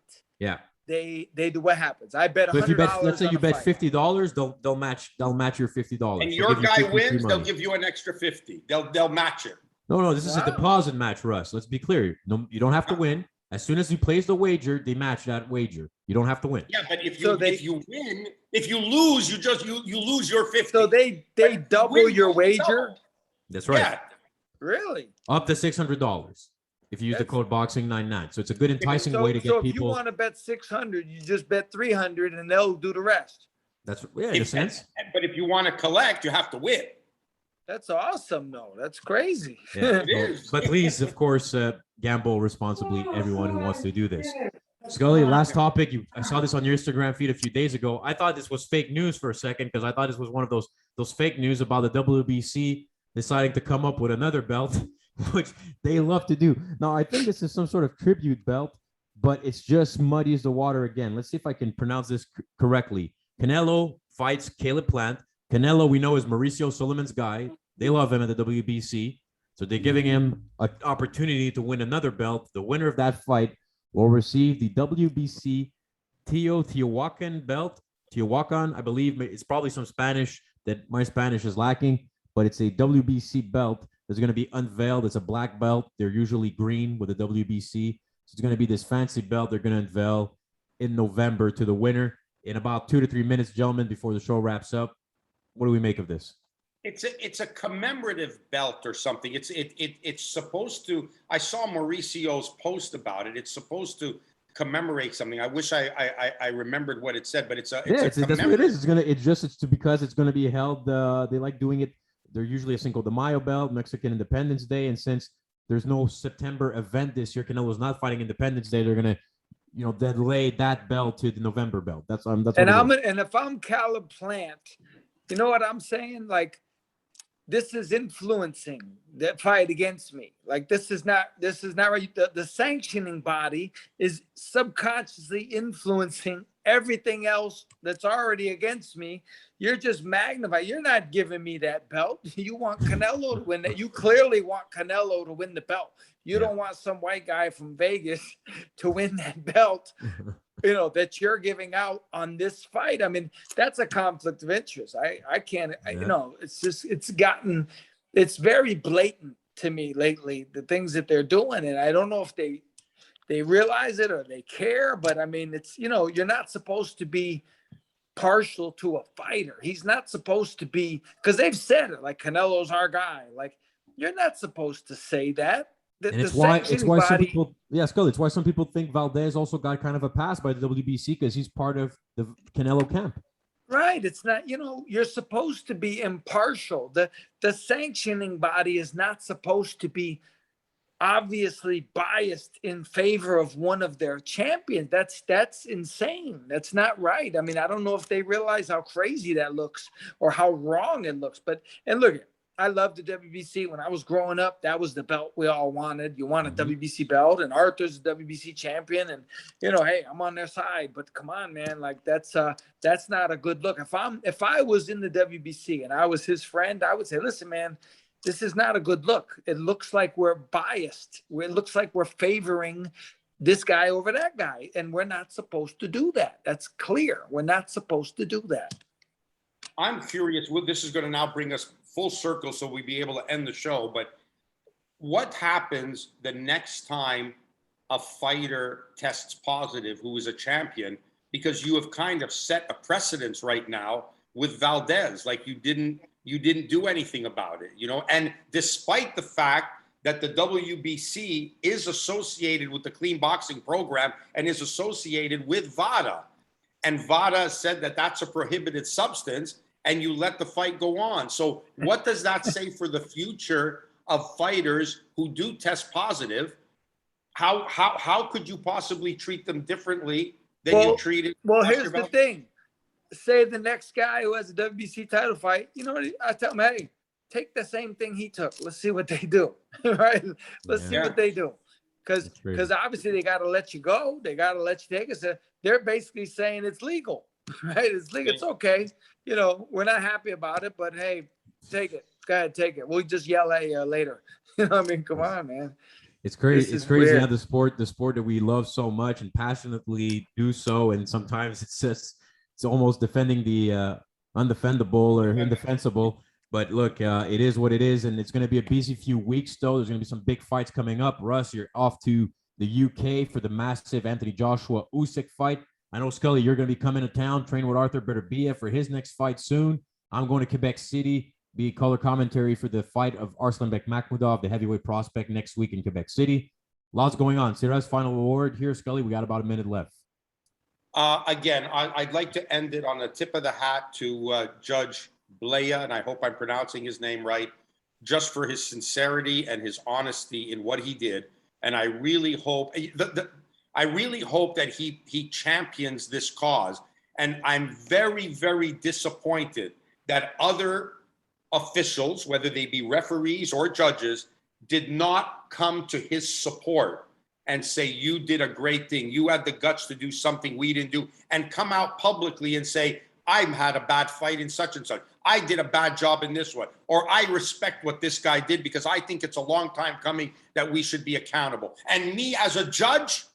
they do, what happens? I bet $100. Let's say you bet $50, they'll match your $50. And your guy wins, they'll give you an extra 50. They'll match it. No, this is a deposit match, Russ. Let's be clear. No, you don't have to win. As soon as you place the wager, they match that wager. You don't have to win. Yeah, but if you win, if you lose, you lose your 50. So they double your wager? That's right. Yeah. Really? Up to $600 if you use the code boxing99. So it's a good enticing way to get people. So if you want to bet 600, you just bet 300 and they'll do the rest. That's in a sense. But if you want to collect, you have to win. That's awesome, though. That's crazy. Yeah. But please, of course, gamble responsibly, everyone who wants to do this. Scully, last topic. I saw this on your Instagram feed a few days ago. I thought this was fake news for a second because I thought this was one of those fake news about the WBC deciding to come up with another belt, which they love to do. Now, I think this is some sort of tribute belt, but it's just muddies the water again. Let's see if I can pronounce this correctly. Canelo fights Caleb Plant. Canelo, we know, is Mauricio Sulaimán's guy. They love him at the WBC. So they're giving him an opportunity to win another belt. The winner of that fight will receive the WBC Teotihuacan belt. Teotihuacan, I believe, it's probably some Spanish that my Spanish is lacking, but it's a WBC belt that's going to be unveiled. It's a black belt. They're usually green with the WBC. So it's going to be this fancy belt they're going to unveil in November to the winner in about 2 to 3 minutes, gentlemen, before the show wraps up. What do we make of this? It's a commemorative belt or something. It's supposed to. I saw Mauricio's post about it. It's supposed to commemorate something. I wish I remembered what it said, but that's what it is. It's because it's going to be held. They like doing it. They're usually a Cinco de Mayo belt, Mexican Independence Day, and since there's no September event this year, Canelo's not fighting Independence Day. They're gonna, delay that belt to the November belt. That's and if I'm Caleb Plant, you know what I'm saying? Like, this is influencing that fight against me. Like, this is not right. The sanctioning body is subconsciously influencing everything else that's already against me. You're just magnifying. You're not giving me that belt. You want Canelo to win that. You clearly want Canelo to win the belt. You don't want some white guy from Vegas to win that belt, that you're giving out on this fight. I mean, that's a conflict of interest. I can't, it's very blatant to me lately, the things that they're doing. And I don't know if they realize it or they care, but I mean, it's, you're not supposed to be partial to a fighter. He's not supposed to be, because they've said it, like, Canelo's our guy. Like, you're not supposed to say that. It's why some people, Scully, it's why some people think Valdez also got kind of a pass by the WBC because he's part of the Canelo camp. Right. It's not, you're supposed to be impartial. The sanctioning body is not supposed to be obviously biased in favor of one of their champions. That's insane. That's not right. I mean, I don't know if they realize how crazy that looks or how wrong it looks. And look, I loved the WBC. When I was growing up, that was the belt we all wanted. You want a WBC belt, and Arthur's the WBC champion. And, hey, I'm on their side. But come on, man, like, that's not a good look. If I was in the WBC and I was his friend, I would say, listen, man, this is not a good look. It looks like we're biased. It looks like we're favoring this guy over that guy. And we're not supposed to do that. That's clear. We're not supposed to do that. I'm curious. This is going to now bring us full circle so we'll be able to end the show. But what happens the next time a fighter tests positive who is a champion? because you have kind of set a precedence right now with Valdez. Like you didn't do anything about it, you know? And despite the fact that the WBC is associated with the clean boxing program and is associated with VADA, and VADA said that that's a prohibited substance, and you let the fight go on. So what does that say for the future of fighters who do test positive? How could you possibly treat them differently than you treated? Well, here's the thing. Say the next guy who has a WBC title fight, you know what I tell him, hey, take the same thing he took. Let's see what they do. Right? Let's see what they do. Because obviously they got to let you go. They got to let you take it. They're basically saying it's legal, right? It's legal. It's okay. You know, we're not happy about it, but hey, take it. Go ahead, take it. We'll just yell at you later. You know what I mean? Come on, man. It's crazy. It's crazy how the sport that we love so much and passionately do so, and sometimes it's almost defending the undefendable or indefensible. But look, it is what it is, and it's going to be a busy few weeks. Though there's going to be some big fights coming up. Russ, you're off to the UK for the massive Anthony Joshua Usyk fight. I know, Scully, you're going to be coming to town, train with Arthur Beterbiev for his next fight soon. I'm going to Quebec City, be color commentary for the fight of Arslanbek Makhmudov, the heavyweight prospect, next week in Quebec City. Lots going on. Sierra's final award here, Scully. We got about a minute left. Again, I'd like to end it on the tip of the hat to Judge Blea, and I hope I'm pronouncing his name right, just for his sincerity and his honesty in what he did. And I really hope that he champions this cause. And I'm very, very disappointed that other officials, whether they be referees or judges, did not come to his support and say, you did a great thing. You had the guts to do something we didn't do, and come out publicly and say, I've had a bad fight in such and such. I did a bad job in this one. Or I respect what this guy did because I think it's a long time coming that we should be accountable. And me as a judge,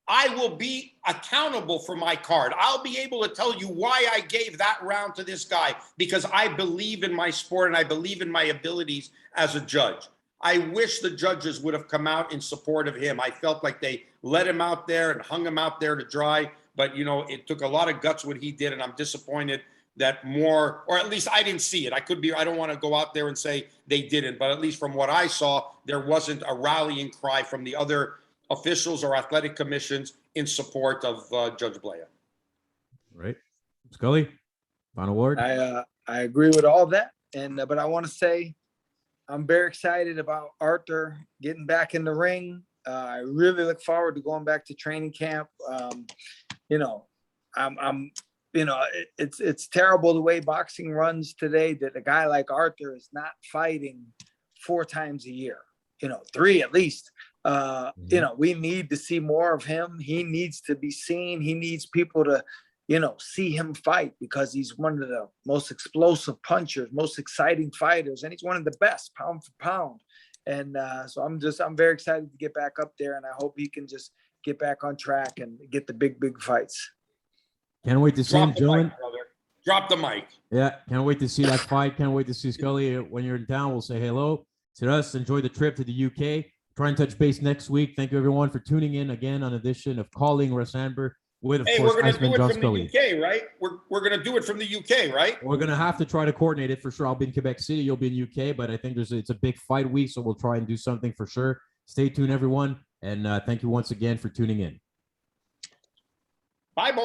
I will be accountable for my card. I'll be able to tell you why I gave that round to this guy, because I believe in my sport and I believe in my abilities as a judge. I wish the judges would have come out in support of him. I felt like they let him out there and hung him out there to dry. But, you know, it took a lot of guts what he did, and I'm disappointed that more, or at least I didn't see it. I don't want to go out there and say they didn't, but at least from what I saw, there wasn't a rallying cry from the other officials or athletic commissions in support of Judge Blea. Right. Scully, final word. I agree with all that. But I want to say I'm very excited about Arthur getting back in the ring. I really look forward to going back to training camp. You know, it's terrible the way boxing runs today, that a guy like Arthur is not fighting 4 times a year, 3 at least. We need to see more of him. He needs to be seen. He needs people to, see him fight, because he's one of the most explosive punchers, most exciting fighters, and he's one of the best pound for pound. And so I'm very excited to get back up there, and I hope he can just get back on track and get the big fights. Can't wait to see him, gentlemen. Drop the mic. Yeah, can't wait to see that fight. Can't wait to see Scully. When you're in town, we'll say hello to us. Enjoy the trip to the UK. Try and touch base next week. Thank you, everyone, for tuning in again on edition of Calling Russ Anber with, of course, Iceman John Scully. UK, right? We're going to do it from the UK, right? We're going to have to try to coordinate it for sure. I'll be in Quebec City. You'll be in UK, but I think it's a big fight week, so we'll try and do something for sure. Stay tuned, everyone, and thank you once again for tuning in. Bye, boys.